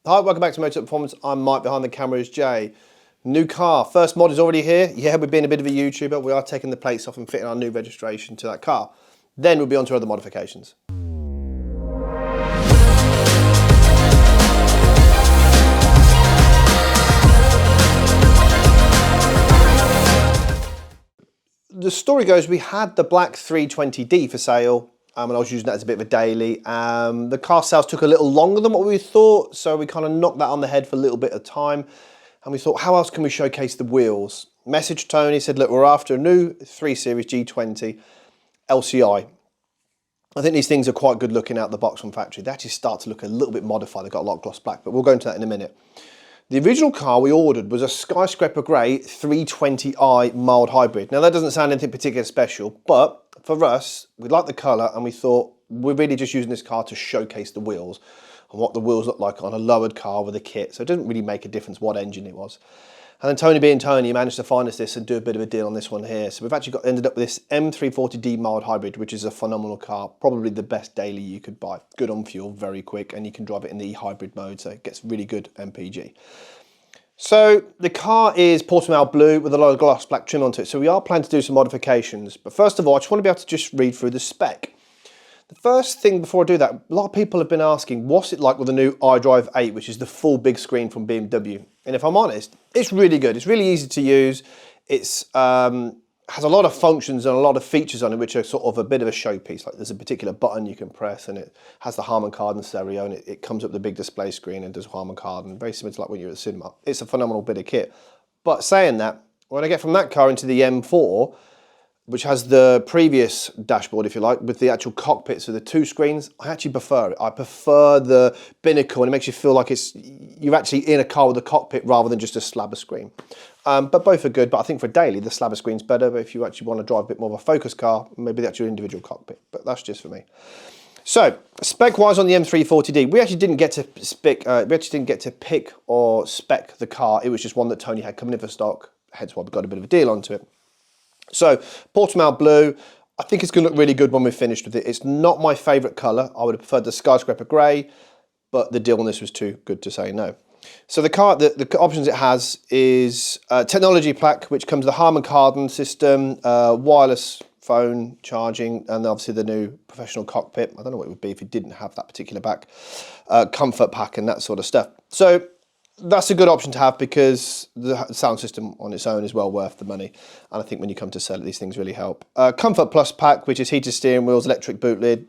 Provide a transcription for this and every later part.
Hi, welcome back to Motech Performance. I'm Mike, behind the camera is Jay. New car, first mod is already here. Yeah, we've been a bit of a YouTuber. We are taking the plates off and fitting our new registration to that car. Then we'll be on to other modifications. The story goes, we had the black 320d for sale, and I was using that as a bit of a daily. The car sales took a little longer than what we thought, so we kind of knocked that on the head for a little bit of time. And we thought, how else can we showcase the wheels? Messaged Tony, said, look, we're after a new 3 Series G20 LCI. I think these things are quite good looking out the box from factory. They actually start to look a little bit modified. They've got a lot of gloss black, but we'll go into that in a minute. The original car we ordered was a Skyscraper Grey 320i mild hybrid. Now that doesn't sound anything particularly special, but for us, we liked the colour and we thought we're really just using this car to showcase the wheels and what the wheels look like on a lowered car with a kit. So it doesn't really make a difference what engine it was. And then Tony being Tony managed to find us this and do a bit of a deal on this one here. So we've actually ended up with this M340d mild hybrid, which is a phenomenal car, probably the best daily you could buy. Good on fuel, very quick, and you can drive it in the hybrid mode, so it gets really good MPG. So the car is Portimao blue with a lot of gloss black trim onto it. So we are planning to do some modifications. But first of all, I just want to be able to just read through the spec. The first thing before I do that, a lot of people have been asking, what's it like with the new iDrive 8, which is the full big screen from BMW? And if I'm honest, it's really good. It's really easy to use. It's has a lot of functions and a lot of features on it, which are sort of a bit of a showpiece. Like there's a particular button you can press, and it has the Harman Kardon stereo, and it comes up with the big display screen and does Harman Kardon, very similar to like when you're at the cinema. It's a phenomenal bit of kit. But saying that, when I get from that car into the M4, which has the previous dashboard, if you like, with the actual cockpits of the two screens, I actually prefer it. I prefer the binnacle, and it makes you feel like you're actually in a car with a cockpit rather than just a slab of screen. But both are good, but I think for daily, the slab of screen's better. But if you actually want to drive a bit more of a focus car, maybe the actual individual cockpit, but that's just for me. So, spec-wise on the M340d, we actually didn't get to pick or spec the car. It was just one that Tony had coming in for stock, hence why we got a bit of a deal onto it. So, Portimao blue, I think it's going to look really good when we're finished with it. It's not my favourite colour. I would have preferred the Skyscraper Grey, but the deal on this was too good to say no. So the car, the options it has is technology plaque, which comes with the Harman Kardon system, wireless phone charging, and obviously the new professional cockpit. I don't know what it would be if it didn't have that particular back. Comfort pack and that sort of stuff. So that's a good option to have because the sound system on its own is well worth the money. And I think when you come to sell it, these things really help. Comfort Plus pack, which is heated steering wheels, electric boot lid.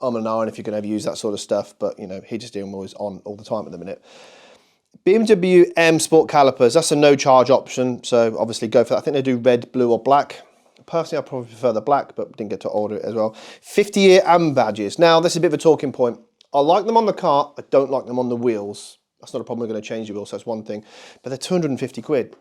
I'm an iron if you're going to ever use that sort of stuff, but you know, heated steering wheel is on all the time at the minute. BMW M Sport calipers, that's a no charge option, so obviously go for that. I think they do red, blue or black. Personally, I probably prefer the black, but didn't get to order it as well. 50-year AM badges. Now, this is a bit of a talking point. I like them on the car, I don't like them on the wheels. That's not a problem, we're going to change the wheels, so that's one thing. But they're 250 quid.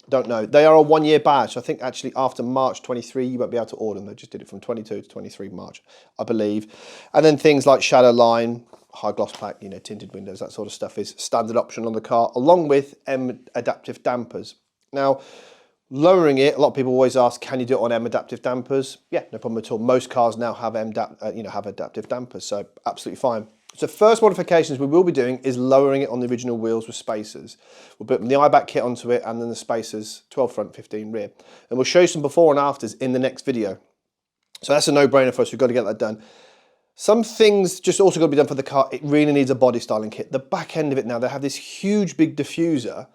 Don't know. They are a 1-year badge, so I think actually after March 23, you won't be able to order them. They just did it from 22 to 23 March, I believe. And then things like shadow line, high gloss pack, you know, tinted windows, that sort of stuff is standard option on the car, along with M adaptive dampers. Now, lowering it, a lot of people always ask, can you do it on M adaptive dampers? Yeah, no problem at all. Most cars now have have adaptive dampers, so absolutely fine. So first modifications we will be doing is lowering it on the original wheels with spacers. We'll put the iBack kit onto it and then the spacers, 12 front, 15 rear. And we'll show you some before and afters in the next video. So that's a no-brainer for us, we've got to get that done. Some things just also got to be done for the car. It really needs a body styling kit. The back end of it now, they have this huge big diffuser,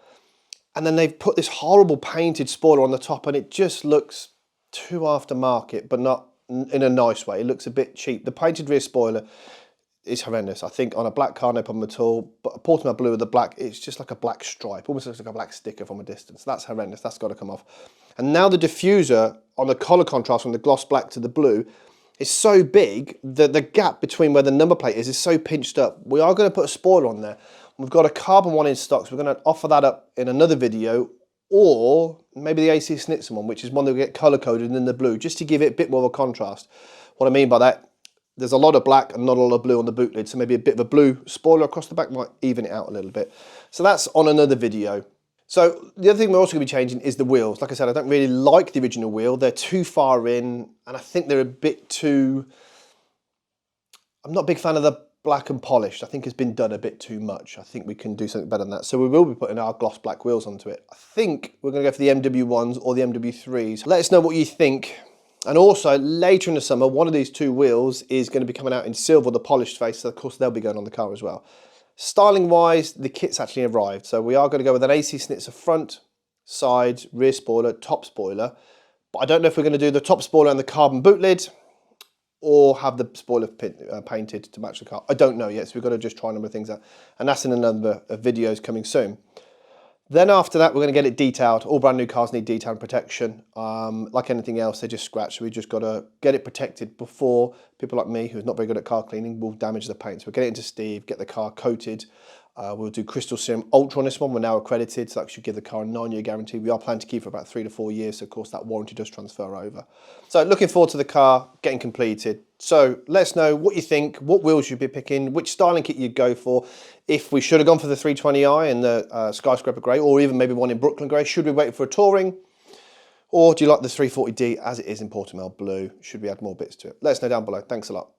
and then they've put this horrible painted spoiler on the top, and it just looks too aftermarket, but not in a nice way. It looks a bit cheap. The painted rear spoiler is horrendous. I think on a black car, no problem at all, but a Portimao blue with the black, it's just like a black stripe, almost looks like a black sticker from a distance. That's horrendous. That's got to come off. And now the diffuser on the colour contrast from the gloss black to the blue, it's so big that the gap between where the number plate is so pinched up. We are going to put a spoiler on there. We've got a carbon one in stock, so we're going to offer that up in another video, or maybe the AC Snitzer one, which is one that will get colour coded in the blue, just to give it a bit more of a contrast. What I mean by that, there's a lot of black and not a lot of blue on the boot lid, so maybe a bit of a blue spoiler across the back might even it out a little bit. So that's on another video. So the other thing we're also going to be changing is the wheels. Like I said, I don't really like the original wheel. They're too far in, and I think they're a bit too... I'm not a big fan of the black and polished, I think has been done a bit too much. I think we can do something better than that. So we will be putting our gloss black wheels onto it. I think we're going to go for the MW1s or the MW3s. Let us know what you think. And also, later in the summer, one of these two wheels is going to be coming out in silver, the polished face, so of course they'll be going on the car as well. Styling-wise, the kit's actually arrived. So we are going to go with an AC Schnitzer front, sides, rear spoiler, top spoiler. But I don't know if we're going to do the top spoiler and the carbon boot lid, or have the spoiler painted to match the car. I don't know yet, so we've got to just try a number of things out. And that's in a number of videos coming soon. Then after that, we're going to get it detailed. All brand new cars need detail and protection. Like anything else, they just scratch. So we just got to get it protected before people like me, who's not very good at car cleaning, will damage the paint. So we'll get it into Steve, get the car coated. We'll do Crystal Serum Ultra on this one. We're now accredited, so that should give the car a 9-year guarantee. We are planning to keep for about 3 to 4 years, so of course that warranty does transfer over. So looking forward to the car getting completed. So let us know what you think, what wheels you'd be picking, which styling kit you'd go for. If we should have gone for the 320i and the Skyscraper Grey, or even maybe one in Brooklyn Grey. Should we wait for a Touring? Or do you like the 340d as it is in Portimao Blue? Should we add more bits to it? Let us know down below. Thanks a lot.